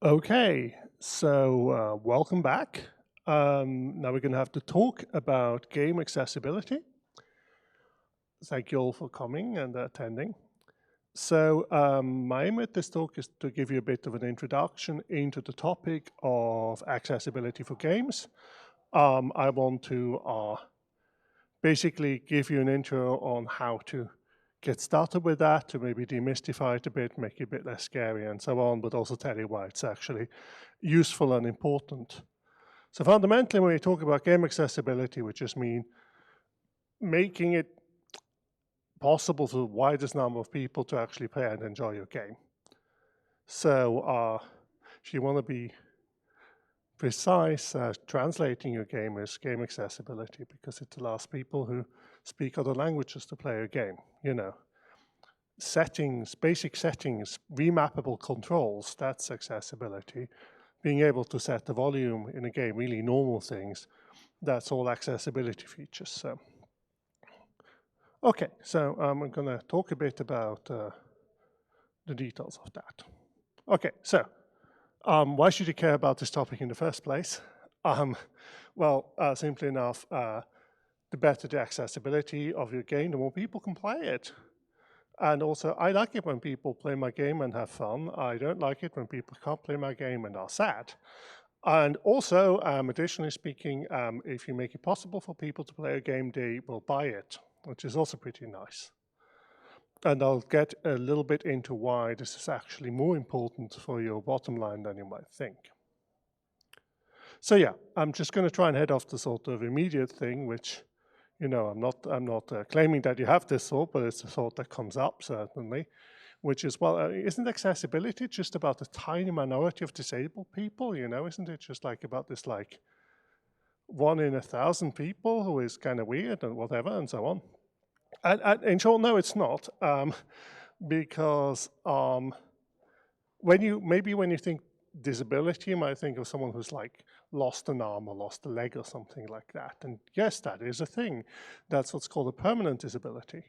Okay, so welcome back. Now we're going to have to talk about game accessibility. Thank you all for coming and attending. So my aim with this talk is to give you a bit of an introduction into the topic of accessibility for games. I want to basically give you an intro on how to get started with that, to maybe demystify it a bit, make it a bit less scary and so on, but also tell you why it's actually useful and important. So fundamentally, when we talk about game accessibility, we just mean making it possible for the widest number of people to actually play and enjoy your game. So if you want to be precise, translating your game is game accessibility because it allows people who speak other languages to play a game. You know, settings, basic settings, remappable controls, that's accessibility. Being able to set the volume in a game, really normal things, that's all accessibility features. So, okay, so I'm going to talk a bit about the details of that. Okay, so why should you care about this topic in the first place? Simply enough, the better the accessibility of your game, the more people can play it. And also, I like it when people play my game and have fun. I don't like it when people can't play my game and are sad. And also, additionally speaking, if you make it possible for people to play a game, they will buy it, which is also pretty nice. And I'll get a little bit into why this is actually more important for your bottom line than you might think. So yeah, I'm just going to try and head off the sort of immediate thing, which, you know, I'm not claiming that you have this thought, but it's a thought that comes up certainly, which is, well, isn't accessibility just about a tiny minority of disabled people? You know, isn't it just like about this like 1 in 1,000 people who is kind of weird and whatever and so on? And in short, no, it's not, because when you think disability, you might think of someone who's like lost an arm or lost a leg or something like that. And yes, that is a thing. That's what's called a permanent disability.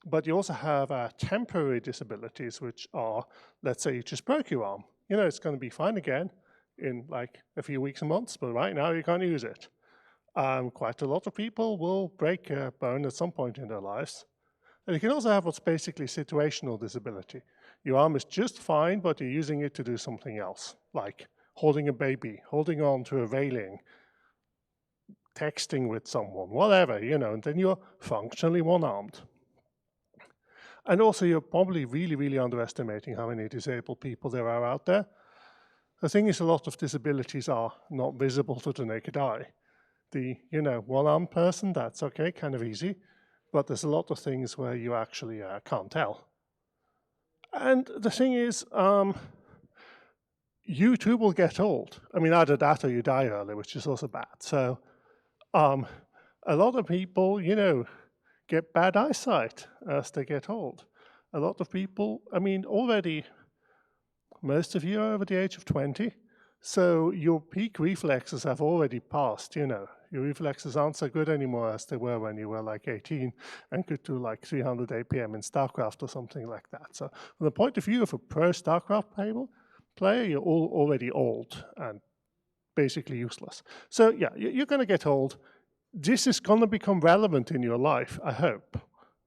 But you also have temporary disabilities, which are, let's say you just broke your arm. You know, it's going to be fine again in like a few weeks and months, but right now you can't use it. Quite a lot of people will break a bone at some point in their lives. And you can also have what's basically situational disability. Your arm is just fine, but you're using it to do something else, like holding a baby, holding on to a railing, texting with someone, whatever, you know, and then you're functionally one-armed. And also, you're probably really, really underestimating how many disabled people there are out there. The thing is, a lot of disabilities are not visible to the naked eye. The, you know, one-armed person, that's okay, kind of easy. But there's a lot of things where you actually can't tell. And the thing is, you too will get old. I mean, either that or you die early, which is also bad. So a lot of people, you know, get bad eyesight as they get old. A lot of people, I mean, already most of you are over the age of 20, so your peak reflexes have already passed, you know. Your reflexes aren't so good anymore as they were when you were like 18 and could do like 300 APM in StarCraft or something like that. So from the point of view of a pro StarCraft player, you're already old and basically useless. So yeah, you're going to get old. This is going to become relevant in your life, I hope,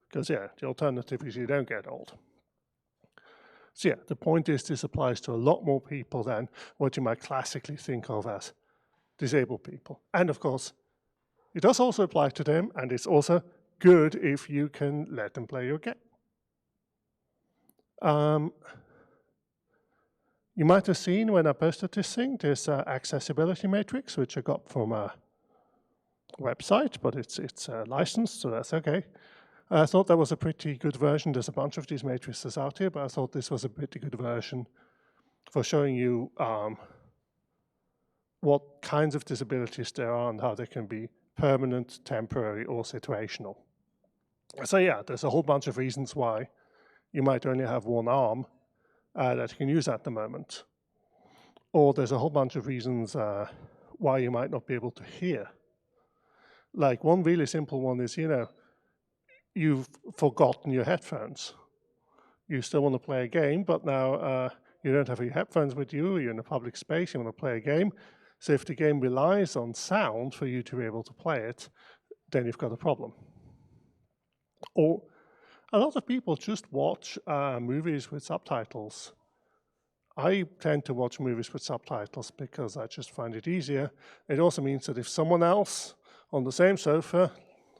because yeah, the alternative is you don't get old. So yeah, the point is this applies to a lot more people than what you might classically think of as disabled people. And of course, it does also apply to them, and it's also good if you can let them play your game. You might have seen when I posted this thing, this accessibility matrix, which I got from a website, but it's licensed, so that's okay. I thought that was a pretty good version. There's a bunch of these matrices out here, but I thought this was a pretty good version for showing you what kinds of disabilities there are and how they can be permanent, temporary, or situational. So yeah, there's a whole bunch of reasons why you might only have one arm that you can use at the moment. Or there's a whole bunch of reasons why you might not be able to hear. Like one really simple one is, you know, you've forgotten your headphones. You still want to play a game, but now You don't have your headphones with you, you're in a public space, you want to play a game. So if the game relies on sound for you to be able to play it, then you've got a problem. Or a lot of people just watch movies with subtitles. I tend to watch movies with subtitles because I just find it easier. It also means that if someone else on the same sofa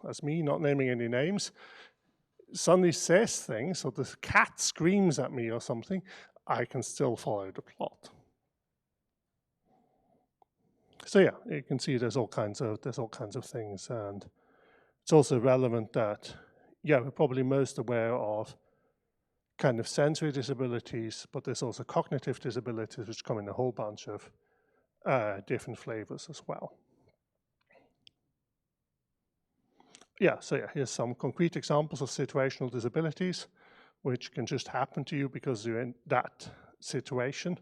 as me, not naming any names, suddenly says things, or the cat screams at me or something, I can still follow the plot. So yeah, you can see there's all kinds of things, and it's also relevant that, yeah, we're probably most aware of kind of sensory disabilities, but there's also cognitive disabilities, which come in a whole bunch of different flavors as well. Yeah, so yeah, here's some concrete examples of situational disabilities, which can just happen to you because you're in that situation,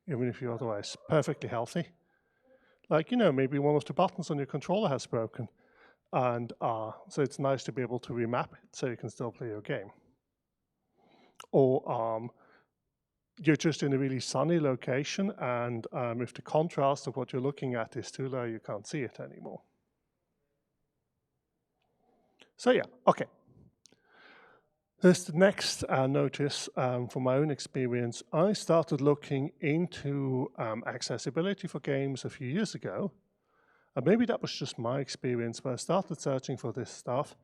even if you're otherwise perfectly healthy. Like, maybe one of the buttons on your controller has broken, and so it's nice to be able to remap it so you can still play your game. Or you're just in a really sunny location, and if the contrast of what you're looking at is too low, you can't see it anymore. So yeah, okay. Here's the next notice from my own experience. I started looking into accessibility for games a few years ago. And maybe that was just my experience, but I started searching for this stuff,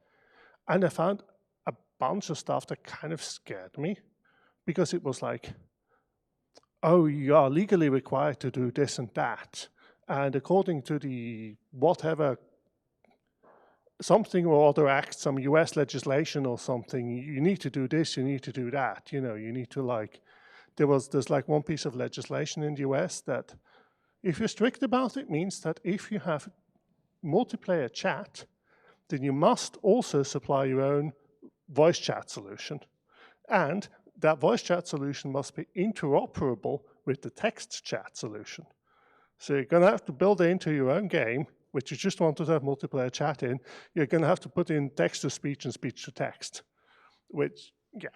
and I found a bunch of stuff that kind of scared me, because it was like, oh, you are legally required to do this and that, and according to the whatever, something or other act, some US legislation or something, you need to do this, you need to do that, you need to, like, there's like one piece of legislation in the US that, if you're strict about it, means that if you have multiplayer chat, then you must also supply your own voice chat solution. And that voice chat solution must be interoperable with the text chat solution. So you're going to have to build it into your own game, which you just want to have multiplayer chat in. You're going to have to put in text-to-speech and speech-to-text, which, yeah.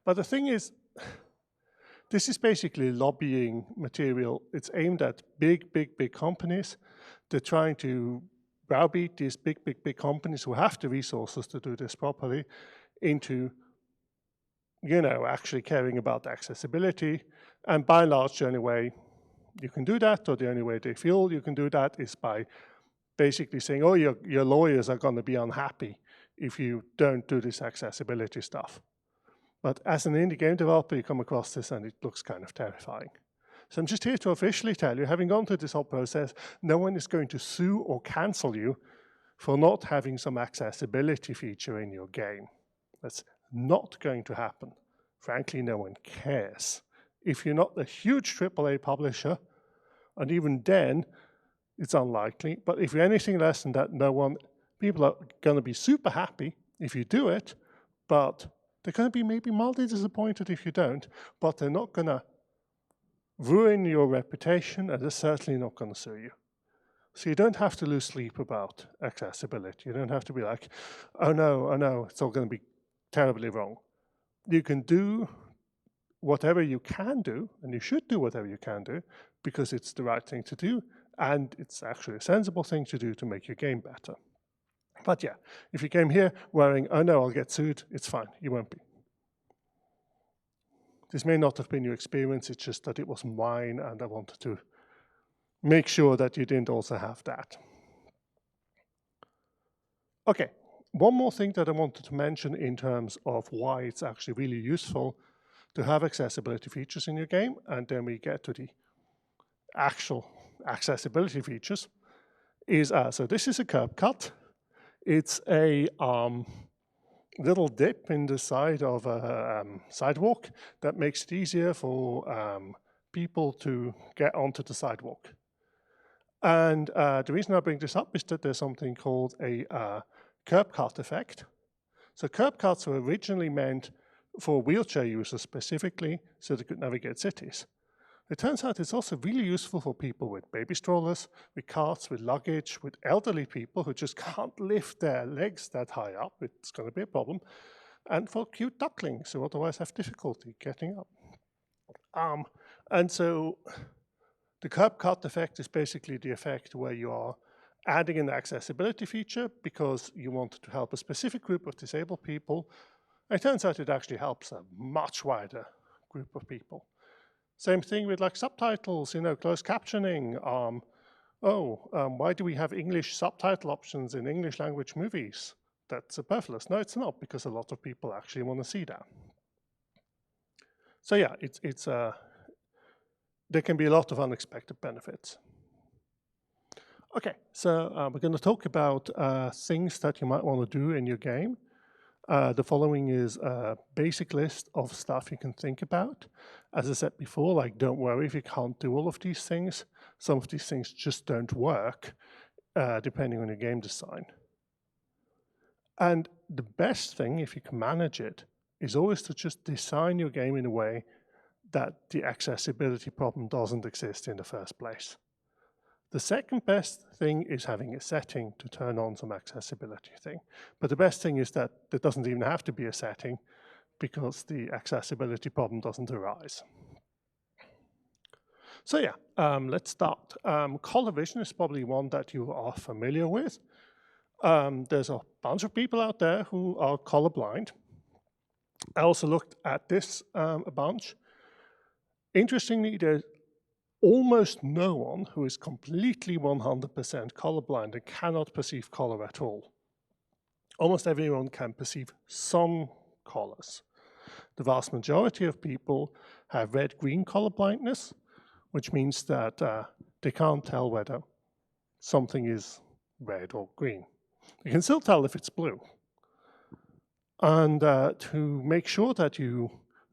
But the thing is, this is basically lobbying material. It's aimed at big companies. They're trying to browbeat these big companies who have the resources to do this properly into, actually caring about accessibility. And by and large, the only way you can do that, or the only way they feel you can do that, is by basically saying, oh, your lawyers are going to be unhappy if you don't do this accessibility stuff. But as an indie game developer, you come across this and it looks kind of terrifying. So I'm just here to officially tell you, having gone through this whole process, no one is going to sue or cancel you for not having some accessibility feature in your game. That's not going to happen. Frankly, no one cares. If you're not a huge AAA publisher, and even then, it's unlikely, but if you're anything less than that, people are going to be super happy if you do it, but they're going to be maybe mildly disappointed if you don't, but they're not going to ruin your reputation, and they're certainly not going to sue you. So you don't have to lose sleep about accessibility. You don't have to be like, oh no, it's all going to be terribly wrong. You can do whatever you can do, and you should do whatever you can do, because it's the right thing to do, and it's actually a sensible thing to do to make your game better. But yeah, if you came here worrying, oh no, I'll get sued, it's fine, you won't be. This may not have been your experience, it's just that it was mine, and I wanted to make sure that you didn't also have that. Okay, one more thing that I wanted to mention in terms of why it's actually really useful to have accessibility features in your game, and then we get to the actual accessibility features, is, so this is a curb cut. It's a little dip in the side of a sidewalk that makes it easier for people to get onto the sidewalk. And the reason I bring this up is that there's something called a curb cut effect. So curb cuts were originally meant for wheelchair users specifically, so they could navigate cities. It turns out it's also really useful for people with baby strollers, with carts, with luggage, with elderly people who just can't lift their legs that high up. It's going to be a problem. and for cute ducklings who otherwise have difficulty getting up. And so the curb cut effect is basically the effect where you are adding an accessibility feature because you want to help a specific group of disabled people. It turns out it actually helps a much wider group of people. Same thing with like subtitles, closed captioning. Why do we have English subtitle options in English language movies? That's superfluous. No, it's not, because a lot of people actually want to see that. So yeah, there can be a lot of unexpected benefits. Okay, so we're going to talk about things that you might want to do in your game. The following is a basic list of stuff you can think about. As I said before, like, don't worry if you can't do all of these things. Some of these things just don't work, depending on your game design. And the best thing, if you can manage it, is always to just design your game in a way that the accessibility problem doesn't exist in the first place. The second best thing is having a setting to turn on some accessibility thing. But the best thing is that there doesn't even have to be a setting, because the accessibility problem doesn't arise. So yeah, let's start. Color vision is probably one that you are familiar with. There's a bunch of people out there who are colorblind. I also looked at this a bunch. Interestingly, there's almost no one who is completely 100% colorblind and cannot perceive color at all. Almost everyone can perceive some colors. The vast majority of people have red-green color blindness, which means that they can't tell whether something is red or green. You can still tell if it's blue. And to make sure that you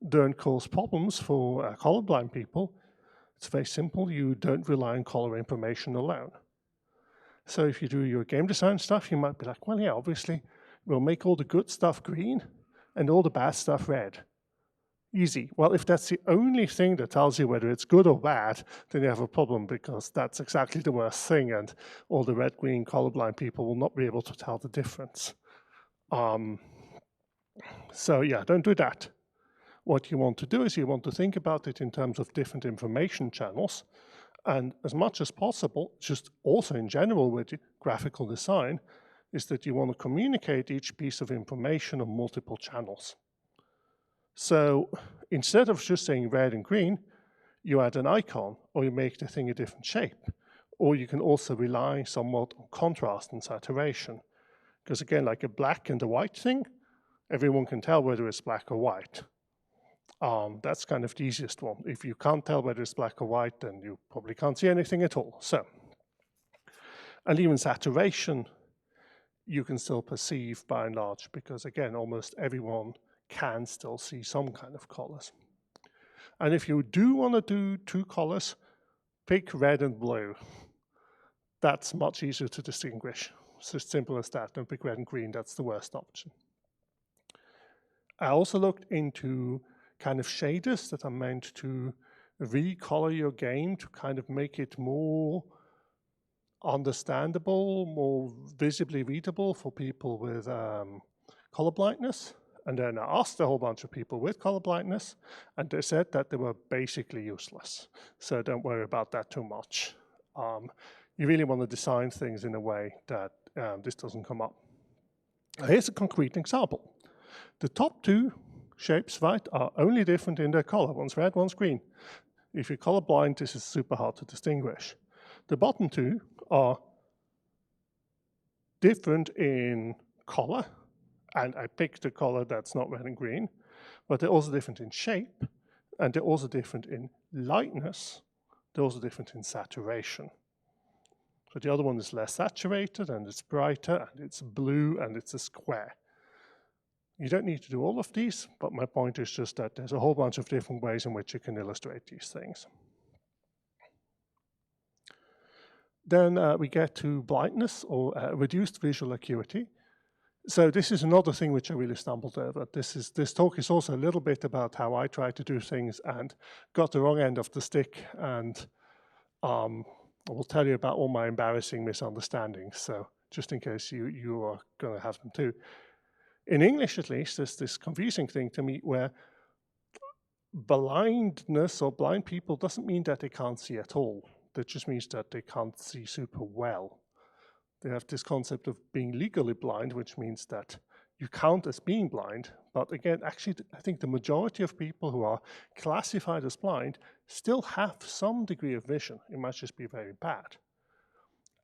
don't cause problems for colorblind people, it's very simple. You don't rely on color information alone. So if you do your game design stuff, you might be like, well, yeah, obviously, we'll make all the good stuff green and all the bad stuff red. Easy. Well, if that's the only thing that tells you whether it's good or bad, then you have a problem, because that's exactly the worst thing, and all the red-green colorblind people will not be able to tell the difference. So yeah, don't do that. What you want to do is you want to think about it in terms of different information channels, and as much as possible, just also in general with graphical design, is that you want to communicate each piece of information on multiple channels. So instead of just saying red and green, you add an icon, or you make the thing a different shape. Or you can also rely somewhat on contrast and saturation. Because again, like a black and a white thing, everyone can tell whether it's black or white. That's kind of the easiest one. If you can't tell whether it's black or white, then you probably can't see anything at all. So, and even saturation, you can still perceive by and large, because again, almost everyone can still see some kind of colors. And if you do want to do two colors, pick red and blue. That's much easier to distinguish. It's as simple as that. Don't pick red and green. That's the worst option. I also looked into kind of shaders that are meant to recolor your game to kind of make it more understandable, more visibly readable for people with color blindness. And then I asked a whole bunch of people with color blindness, and they said that they were basically useless. So don't worry about that too much. You really want to design things in a way that this doesn't come up. Here's a concrete example. The top two shapes, right, are only different in their color. One's red, one's green. If you're colorblind, this is super hard to distinguish. The bottom two are different in color, and I picked a color that's not red and green, but they're also different in shape, and they're also different in lightness. They're also different in saturation. So the other one is less saturated, and it's brighter, and it's blue, and it's a square. You don't need to do all of these, but my point is just that there's a whole bunch of different ways in which you can illustrate these things. Then we get to blindness, or reduced visual acuity. So this is another thing which I really stumbled over. This talk is also a little bit about how I try to do things and got the wrong end of the stick, and I will tell you about all my embarrassing misunderstandings, so just in case you are going to have them too. In English, at least, there's this confusing thing to me where blindness or blind people doesn't mean that they can't see at all. That just means that they can't see super well. They have this concept of being legally blind, which means that you count as being blind. But again, actually, I think the majority of people who are classified as blind still have some degree of vision. It might just be very bad.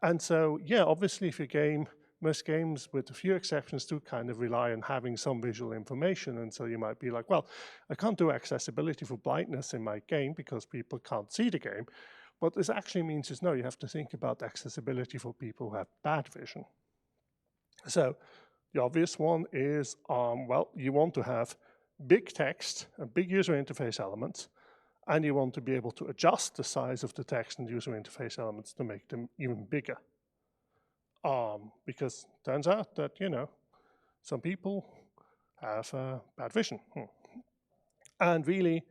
And so, yeah, obviously, if your game, most games, with a few exceptions, do kind of rely on having some visual information. And so you might be like, well, I can't do accessibility for blindness in my game because people can't see the game. What this actually means is, no, you have to think about accessibility for people who have bad vision. So the obvious one is, well, you want to have big text and big user interface elements, and you want to be able to adjust the size of the text and user interface elements to make them even bigger. Because it turns out that, some people have bad vision. And really,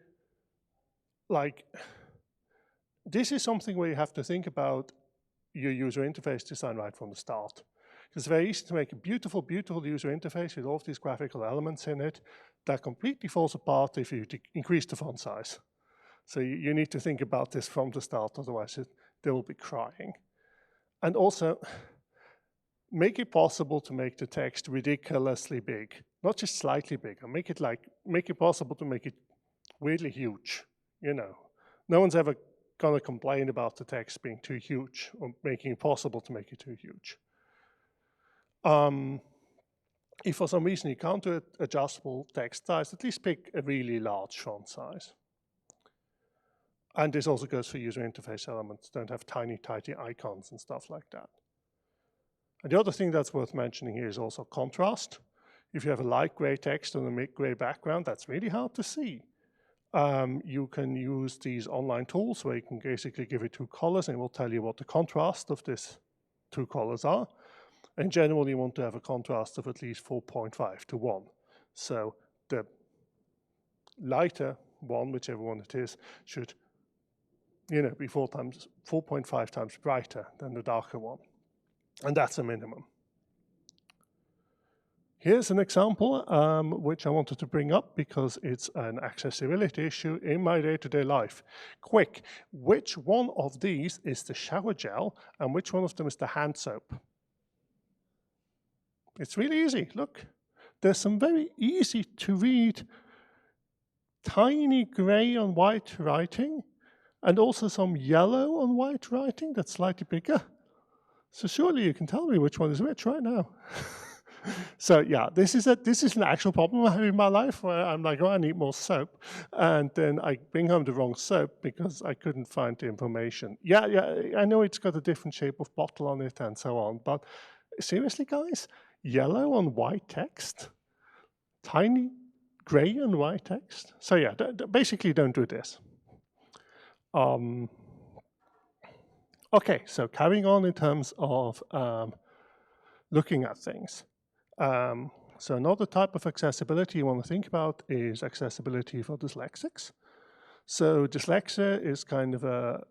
this is something where you have to think about your user interface design right from the start. It's very easy to make a beautiful, beautiful user interface with all of these graphical elements in it that completely falls apart if you increase the font size. So you need to think about this from the start, otherwise they will be crying. And also, make it possible to make the text ridiculously big, not just slightly bigger. Make it possible to make it weirdly huge. No one's ever gonna complain about the text being too huge or making it possible to make it too huge. If for some reason you can't do adjustable text size, at least pick a really large font size. And this also goes for user interface elements. Don't have tiny, tiny icons and stuff like that. And the other thing that's worth mentioning here is also contrast. If you have a light gray text on a mid-gray background, that's really hard to see. You can use these online tools where you can basically give it two colors and it will tell you what the contrast of these two colors are. In general, you want to have a contrast of at least 4.5 to 1. So the lighter one, whichever one it is, should be 4.5 times brighter than the darker one. And that's a minimum. Here's an example which I wanted to bring up because it's an accessibility issue in my day-to-day life. Quick, which one of these is the shower gel and which one of them is the hand soap? It's really easy, look. There's some very easy to read tiny gray on white writing and also some yellow on white writing that's slightly bigger. So surely you can tell me which one is which right now. So yeah, this is an actual problem I have in my life where I'm like, oh, I need more soap. And then I bring home the wrong soap because I couldn't find the information. Yeah, I know it's got a different shape of bottle on it and so on, but seriously, guys, yellow on white text? Tiny gray on white text? So yeah, basically don't do this. Okay, so carrying on in terms of looking at things. So another type of accessibility you want to think about is accessibility for dyslexics. So dyslexia is kind of a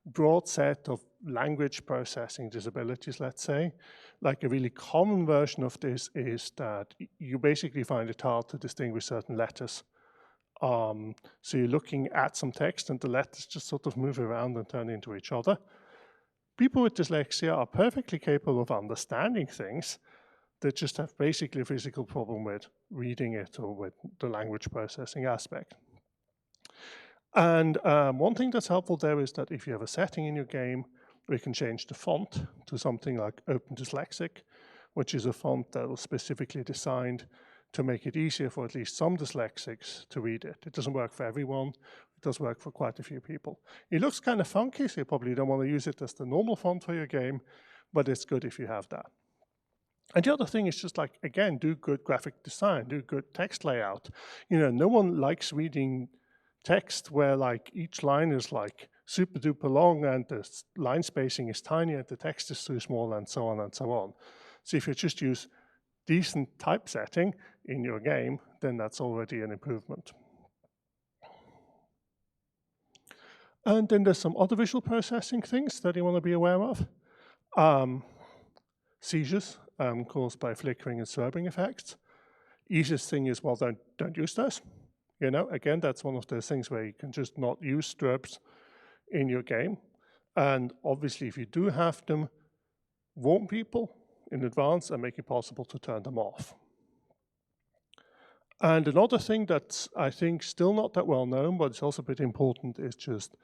broad set of language processing disabilities, let's say. Like a really common version of this is that you basically find it hard to distinguish certain letters. So you're looking at some text and the letters just sort of move around and turn into each other. People with dyslexia are perfectly capable of understanding things. They just have basically a physical problem with reading it or with the language processing aspect. And one thing that's helpful there is that if you have a setting in your game where you can change the font to something like Open Dyslexic, which is a font that was specifically designed to make it easier for at least some dyslexics to read it. It doesn't work for everyone. It does work for quite a few people. It looks kind of funky, so you probably don't want to use it as the normal font for your game, but it's good if you have that. And the other thing is just like, again, do good graphic design, do good text layout. No one likes reading text where like each line is like super duper long and the line spacing is tiny and the text is too small and so on and so on. So if you just use decent typesetting in your game, then that's already an improvement. And then there's some other visual processing things that you want to be aware of. Seizures caused by flickering and swerving effects. Easiest thing is, well, don't use those. Again, that's one of those things where you can just not use strobes in your game. And obviously, if you do have them, warn people in advance and make it possible to turn them off. And another thing that's, I think, still not that well known, but it's also pretty important, is just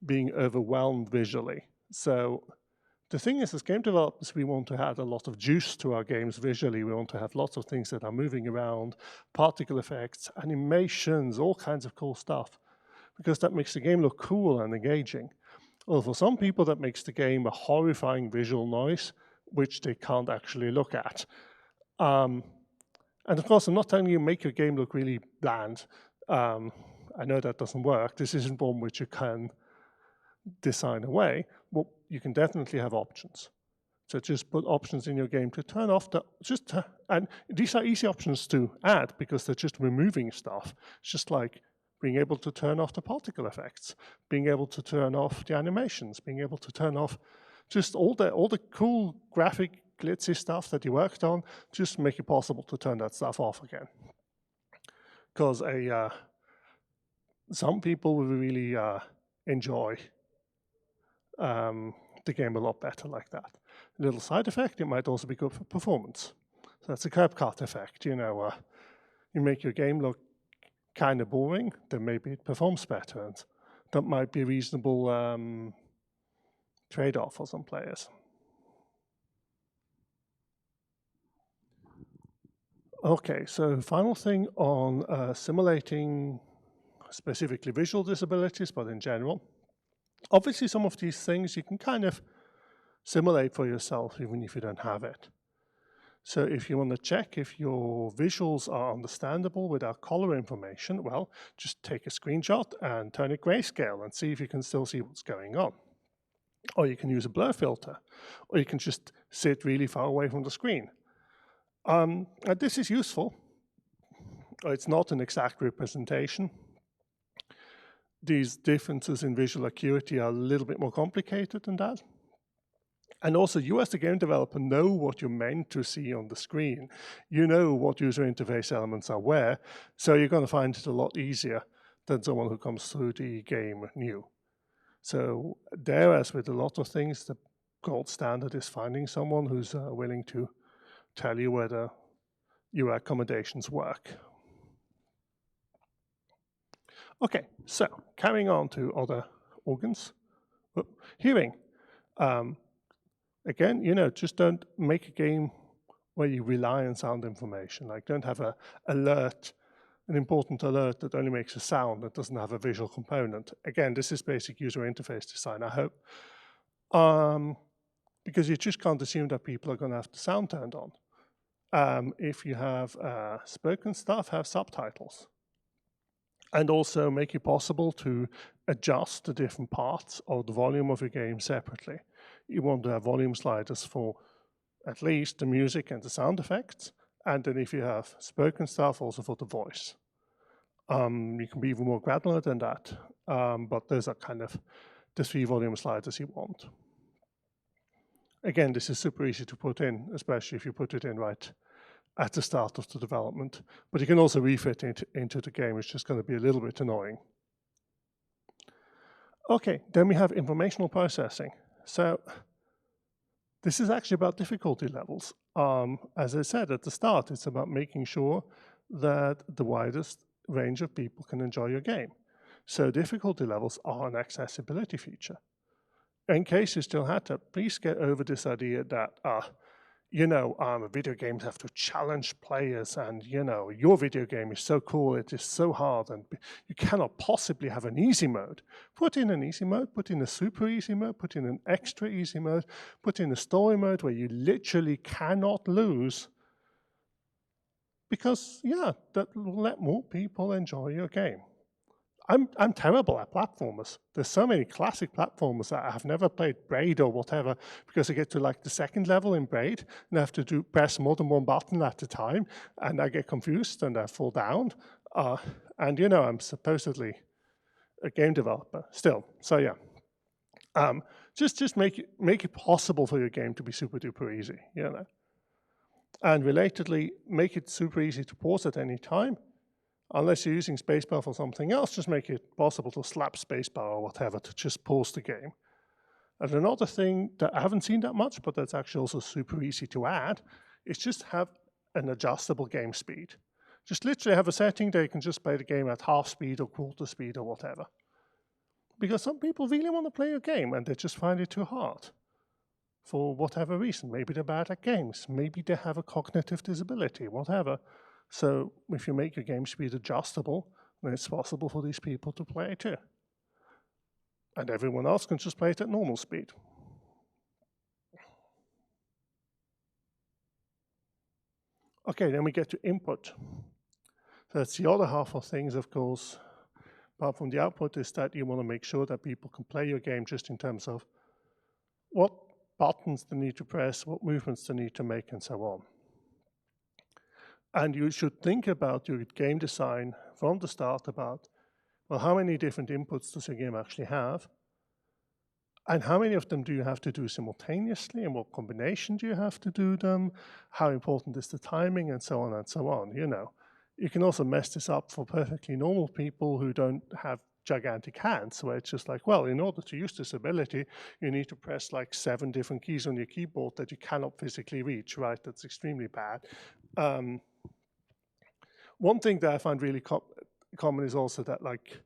being overwhelmed visually. So the thing is, as game developers, we want to add a lot of juice to our games visually. We want to have lots of things that are moving around, particle effects, animations, all kinds of cool stuff, because that makes the game look cool and engaging. Well, for some people, that makes the game a horrifying visual noise, which they can't actually look at. And of course, I'm not telling you make your game look really bland. I know that doesn't work. This isn't one which you can design away. Well, you can definitely have options. So just put options in your game to turn off and these are easy options to add because they're just removing stuff. It's just like being able to turn off the particle effects, being able to turn off the animations, being able to turn off just all the cool graphic glitzy stuff that you worked on, just make it possible to turn that stuff off again. Because some people will really enjoy the game a lot better like that. A little side effect, it might also be good for performance. So that's a curb cut effect. You make your game look kind of boring, then maybe it performs better, and that might be a reasonable trade-off for some players. Okay, so final thing on simulating specifically visual disabilities, but in general. Obviously, some of these things you can kind of simulate for yourself, even if you don't have it. So if you want to check if your visuals are understandable without color information, well, just take a screenshot and turn it grayscale and see if you can still see what's going on. Or you can use a blur filter, or you can just sit really far away from the screen. And this is useful. It's not an exact representation. These differences in visual acuity are a little bit more complicated than that. And also, you as the game developer know what you're meant to see on the screen. You know what user interface elements are where, so you're going to find it a lot easier than someone who comes through the game new. So there, as with a lot of things, the gold standard is finding someone who's willing to tell you whether your accommodations work. Okay, so carrying on to other organs. Hearing. Again, just don't make a game where you rely on sound information. Like, don't have an important alert that only makes a sound that doesn't have a visual component. Again, this is basic user interface design, I hope. Because you just can't assume that people are going to have the sound turned on. If you have spoken stuff, have subtitles. And also make it possible to adjust the different parts of the volume of your game separately. You want to have volume sliders for at least the music and the sound effects, and then if you have spoken stuff, also for the voice. You can be even more granular than that, but those are kind of the 3 volume sliders you want. Again, this is super easy to put in, especially if you put it in right at the start of the development, but you can also refit it into the game. It's just going to be a little bit annoying. Okay, then we have informational processing. So this is actually about difficulty levels. As I said at the start, it's about making sure that the widest range of people can enjoy your game. So difficulty levels are an accessibility feature. In case you still had to, please get over this idea that video games have to challenge players, and your video game is so cool, it is so hard, and you cannot possibly have an easy mode. Put in an easy mode, put in a super easy mode, put in an extra easy mode, put in a story mode where you literally cannot lose, because that will let more people enjoy your game. I'm terrible at platformers. There's so many classic platformers that I have never played Braid or whatever, because I get to like the second level in Braid and I have to press more than one button at a time, and I get confused and I fall down. And I'm supposedly a game developer still. So just make it possible for your game to be super duper easy. And relatedly, make it super easy to pause at any time. Unless you're using spacebar for something else, just make it possible to slap spacebar or whatever to just pause the game. And another thing that I haven't seen that much, but that's actually also super easy to add, is just have an adjustable game speed. Just literally have a setting that you can just play the game at half speed or quarter speed or whatever. Because some people really want to play a game and they just find it too hard. For whatever reason. Maybe they're bad at games. Maybe they have a cognitive disability, whatever. So if you make your game speed adjustable, then it's possible for these people to play it too. And everyone else can just play it at normal speed. Okay, then we get to input. So that's the other half of things, of course. Apart from the output, is that you want to make sure that people can play your game just in terms of what buttons they need to press, what movements they need to make, and so on. And you should think about your game design from the start about, well, how many different inputs does your game actually have? And how many of them do you have to do simultaneously? And what combination do you have to do them? How important is the timing? And so on and so on, you know. You can also mess this up for perfectly normal people who don't have gigantic hands, where it's just like, well, in order to use this ability, you need to press like 7 different keys on your keyboard that you cannot physically reach, right? That's extremely bad. One thing that I find really common is also that, like,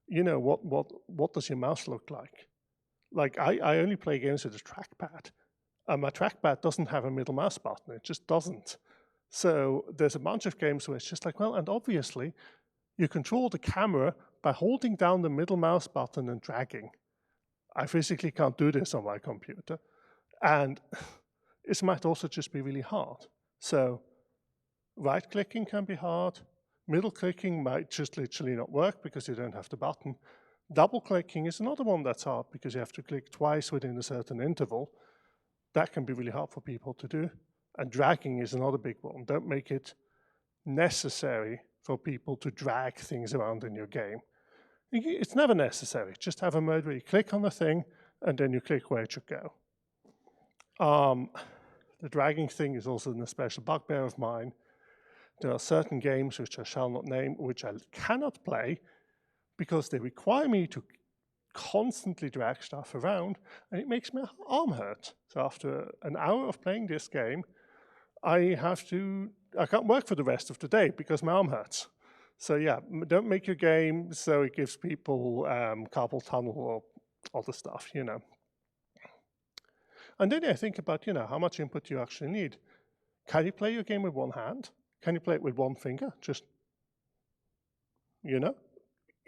you know, what does your mouse look like? Like, I only play games with a trackpad, and my trackpad doesn't have a middle mouse button. It just doesn't. So there's a bunch of games where it's just like, well, and obviously you control the camera by holding down the middle mouse button and dragging. I physically can't do this on my computer. And it might also just be really hard. So right-clicking can be hard. Middle-clicking might just literally not work because you don't have the button. Double-clicking is another one that's hard because you have to click twice within a certain interval. That can be really hard for people to do. And dragging is another big one. Don't make it necessary for people to drag things around in your game. It's never necessary. Just have a mode where you click on the thing and then you click where it should go. The dragging thing is also a special bugbear of mine. There are certain games which I shall not name, which I cannot play because they require me to constantly drag stuff around, and it makes my arm hurt. So after an hour of playing this game, I can't work for the rest of the day because my arm hurts. So yeah, don't make your game so it gives people carpal tunnel or other stuff, you know. And then I think about, you know, how much input you actually need. Can you play your game with one hand? Can you play it with one finger? Just, you know?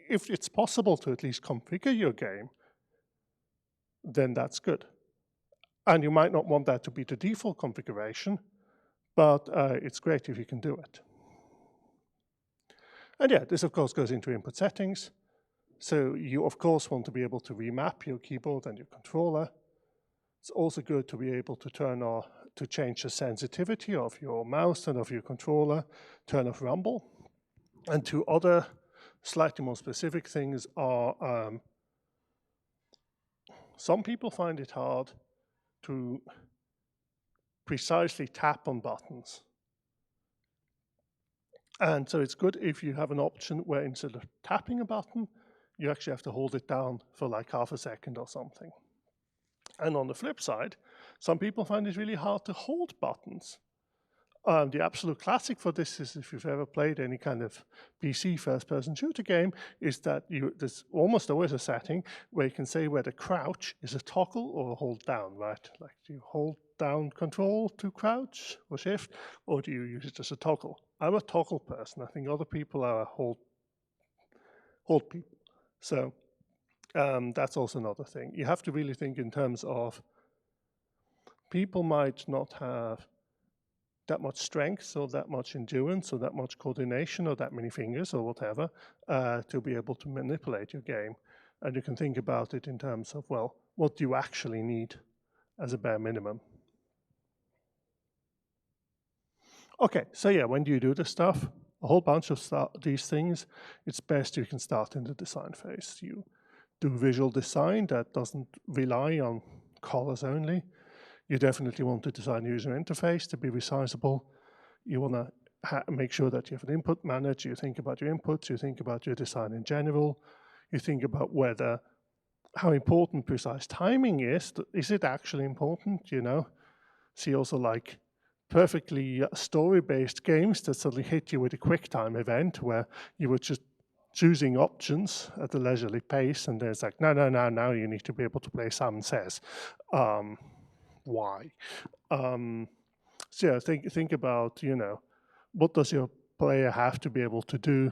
If it's possible to at least configure your game, then that's good. And you might not want that to be the default configuration, but it's great if you can do it. And yeah, this of course goes into input settings. So you of course want to be able to remap your keyboard and your controller. It's also good to be able to change the sensitivity of your mouse and of your controller, turn off rumble. And 2 other slightly more specific things are some people find it hard to precisely tap on buttons. And so it's good if you have an option where instead of tapping a button, you actually have to hold it down for like half a second or something. And on the flip side, some people find it really hard to hold buttons. The absolute classic for this is, if you've ever played any kind of PC first-person shooter game, is that there's almost always a setting where you can say whether crouch is a toggle or a hold down, right? Like, do you hold down control to crouch or shift, or do you use it as a toggle? I'm a toggle person. I think other people are hold people. So that's also another thing. You have to really think in terms of people might not have that much strength or that much endurance or that much coordination or that many fingers or whatever to be able to manipulate your game. And you can think about it in terms of, well, what do you actually need as a bare minimum? Okay, so yeah, when do you do this stuff? A whole bunch of these things. It's best you can start in the design phase. You do visual design that doesn't rely on colors only. You definitely want to design a user interface to be resizable. You want to make sure that you have an input manager. You think about your inputs. You think about your design in general. You think about how important precise timing is. Is it actually important, you know? See also like perfectly story-based games that suddenly hit you with a quick time event where you were just choosing options at a leisurely pace, and there's like, no, now you need to be able to play Sam Says. Why? So yeah, think about, you know, what does your player have to be able to do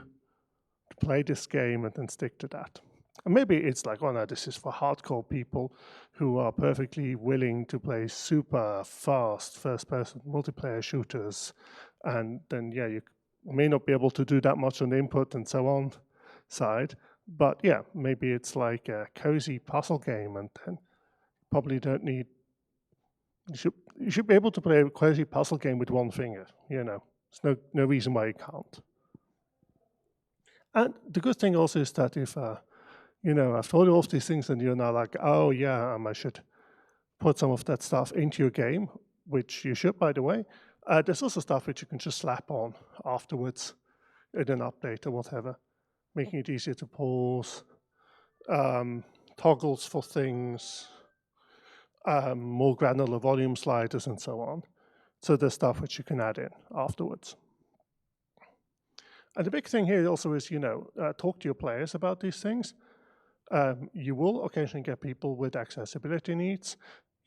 to play this game, and then stick to that. And maybe it's like, oh no, this is for hardcore people who are perfectly willing to play super fast first-person multiplayer shooters, and then yeah, you may not be able to do that much on the input and so on side, but yeah, maybe it's like a cozy puzzle game, and then probably don't need. You should be able to play a cozy puzzle game with one finger. You know, there's no reason why you can't. And the good thing also is that if you know, I've told you all of these things, and you're now like, oh yeah, I should put some of that stuff into your game, which you should, by the way. There's also stuff which you can just slap on afterwards in an update or whatever, making it easier to pause, toggles for things, more granular volume sliders, and so on. So there's stuff which you can add in afterwards. And the big thing here also is, you know, talk to your players about these things. You will occasionally get people with accessibility needs,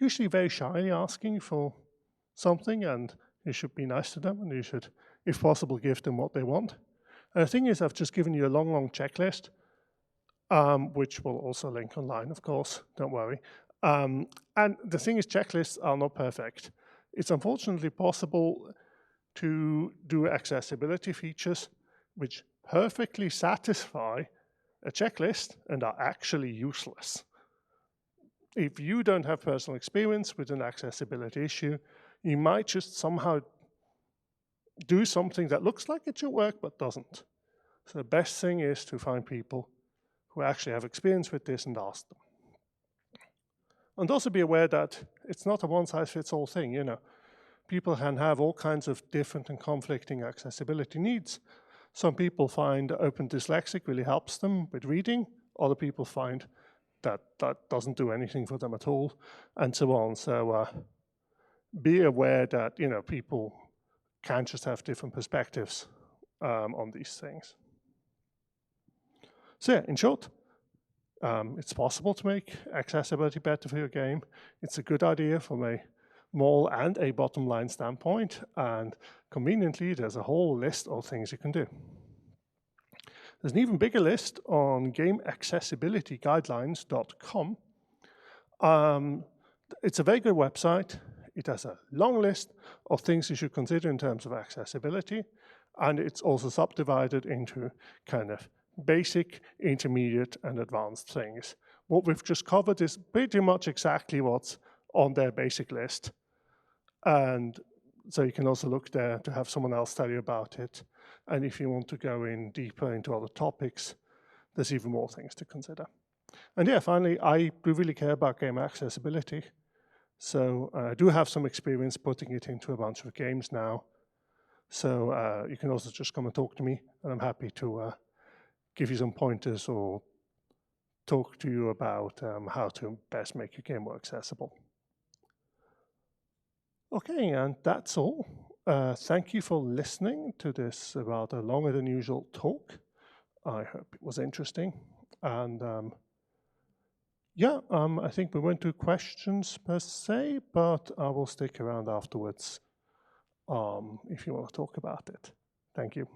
usually very shyly asking for something, and you should be nice to them, and you should, if possible, give them what they want. And the thing is, I've just given you a long checklist, which will also link online, of course, don't worry. And the thing is, checklists are not perfect. It's unfortunately possible to do accessibility features which perfectly satisfy a checklist and are actually useless. If you don't have personal experience with an accessibility issue, you might just somehow do something that looks like it should work but doesn't. So the best thing is to find people who actually have experience with this and ask them. And also be aware that it's not a one-size-fits-all thing, you know. People can have all kinds of different and conflicting accessibility needs. Some people find Open Dyslexic really helps them with reading. Other people find that doesn't do anything for them at all, and so on. So be aware that, you know, people can just have different perspectives on these things. So yeah, in short, it's possible to make accessibility better for your game. It's a good idea from a moral and a bottom line standpoint, and conveniently, there's a whole list of things you can do. There's an even bigger list on gameaccessibilityguidelines.com. It's a very good website. It has a long list of things you should consider in terms of accessibility, and it's also subdivided into kind of basic, intermediate, and advanced things. What we've just covered is pretty much exactly what's on their basic list. And so you can also look there to have someone else tell you about it. And if you want to go in deeper into other topics, there's even more things to consider. And yeah, finally, I do really care about game accessibility. So I do have some experience putting it into a bunch of games now. So you can also just come and talk to me, and I'm happy to give you some pointers or talk to you about how to best make your game more accessible. Okay, and that's all. Thank you for listening to this rather longer than usual talk. I hope it was interesting. And yeah, I think we went to questions per se, but I will stick around afterwards if you want to talk about it. Thank you.